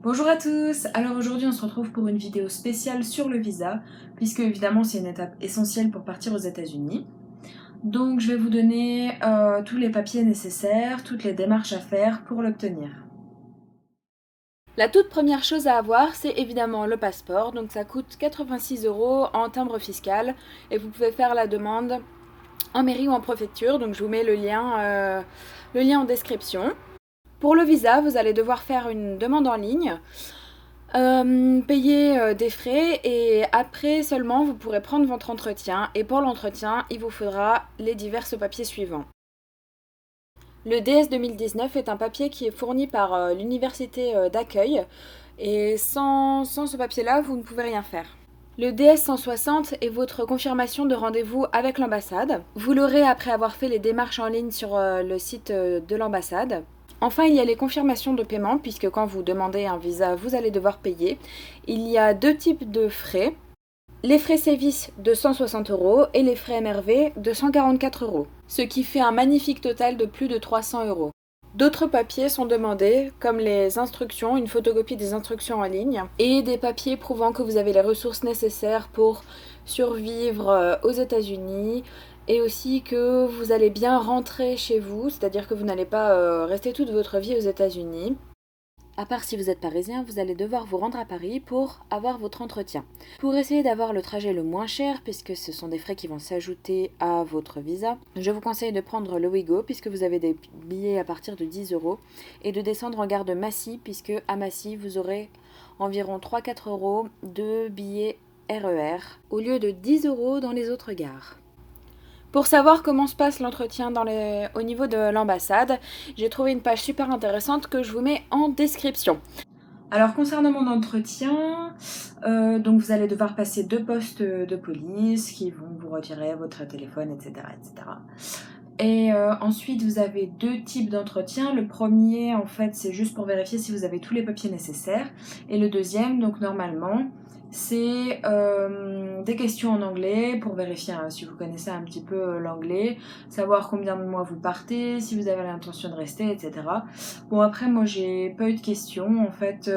Bonjour à tous. Alors aujourd'hui on se retrouve pour une vidéo spéciale sur le visa, puisque évidemment c'est une étape essentielle pour partir aux États-Unis. Donc je vais vous donner tous les papiers nécessaires, toutes les démarches à faire pour l'obtenir. La toute première chose à avoir, c'est évidemment le passeport, donc ça coûte 86 € en timbre fiscal, et vous pouvez faire la demande en mairie ou en préfecture, donc je vous mets le lien en description. Pour le visa, vous allez devoir faire une demande en ligne, payer des frais, et après seulement vous pourrez prendre votre entretien, et pour l'entretien, il vous faudra les divers papiers suivants. Le DS 2019 est un papier qui est fourni par l'université d'accueil, et sans ce papier-là, vous ne pouvez rien faire. Le DS 160 est votre confirmation de rendez-vous avec l'ambassade. Vous l'aurez après avoir fait les démarches en ligne sur le site de l'ambassade. Enfin, il y a les confirmations de paiement, puisque quand vous demandez un visa, vous allez devoir payer. Il y a deux types de frais. Les frais sévices de 160 € et les frais MRV de 144 €, ce qui fait un magnifique total de plus de 300 €. D'autres papiers sont demandés, comme les instructions, une photocopie des instructions en ligne, et des papiers prouvant que vous avez les ressources nécessaires pour survivre aux États-Unis, et aussi que vous allez bien rentrer chez vous, c'est-à-dire que vous n'allez pas rester toute votre vie aux États-Unis. À part si vous êtes parisien, vous allez devoir vous rendre à Paris pour avoir votre entretien. Pour essayer d'avoir le trajet le moins cher, puisque ce sont des frais qui vont s'ajouter à votre visa, je vous conseille de prendre le Ouigo, puisque vous avez des billets à partir de 10 €, et de descendre en gare de Massy, puisque à Massy, vous aurez environ 3-4 € de billets RER, au lieu de 10 € dans les autres gares. Pour savoir comment se passe l'entretien au niveau de l'ambassade, j'ai trouvé une page super intéressante que je vous mets en description. Alors concernant mon entretien, donc vous allez devoir passer 2 postes de police qui vont vous retirer votre téléphone, etc. etc. Et ensuite vous avez 2 types d'entretien. Le premier en fait c'est juste pour vérifier si vous avez tous les papiers nécessaires. Et le deuxième, donc normalement, c'est des questions en anglais pour vérifier si vous connaissez un petit peu l'anglais, savoir combien de mois vous partez, si vous avez l'intention de rester, etc. Bon après moi j'ai pas eu de questions, en fait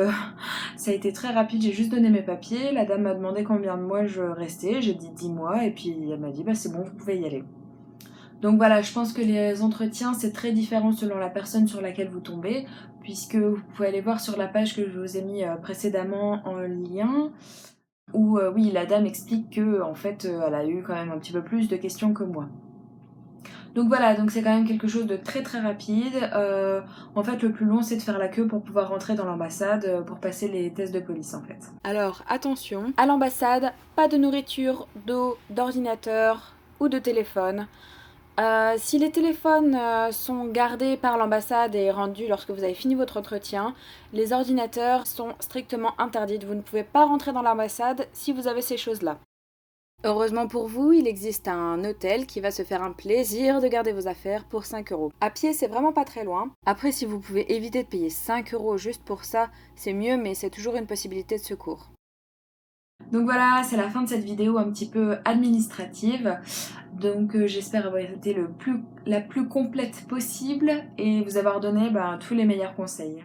ça a été très rapide, j'ai juste donné mes papiers, la dame m'a demandé combien de mois je restais, j'ai dit 10 mois et puis elle m'a dit bah c'est bon vous pouvez y aller. Donc voilà, je pense que les entretiens, c'est très différent selon la personne sur laquelle vous tombez, puisque vous pouvez aller voir sur la page que je vous ai mis précédemment en lien, où oui, la dame explique que en fait, elle a eu quand même un petit peu plus de questions que moi. Donc voilà, donc c'est quand même quelque chose de très très rapide. En fait, le plus long, c'est de faire la queue pour pouvoir rentrer dans l'ambassade pour passer les tests de police en fait. Alors attention, à l'ambassade, pas de nourriture, d'eau, d'ordinateur ou de téléphone. Si les téléphones sont gardés par l'ambassade et rendus lorsque vous avez fini votre entretien, les ordinateurs sont strictement interdits. Vous ne pouvez pas rentrer dans l'ambassade si vous avez ces choses-là. Heureusement pour vous, il existe un hôtel qui va se faire un plaisir de garder vos affaires pour 5 €. À pied, c'est vraiment pas très loin. Après, si vous pouvez éviter de payer 5 € juste pour ça, c'est mieux, mais c'est toujours une possibilité de secours. Donc voilà, c'est la fin de cette vidéo un petit peu administrative. Donc j'espère avoir été la plus complète possible et vous avoir donné tous les meilleurs conseils.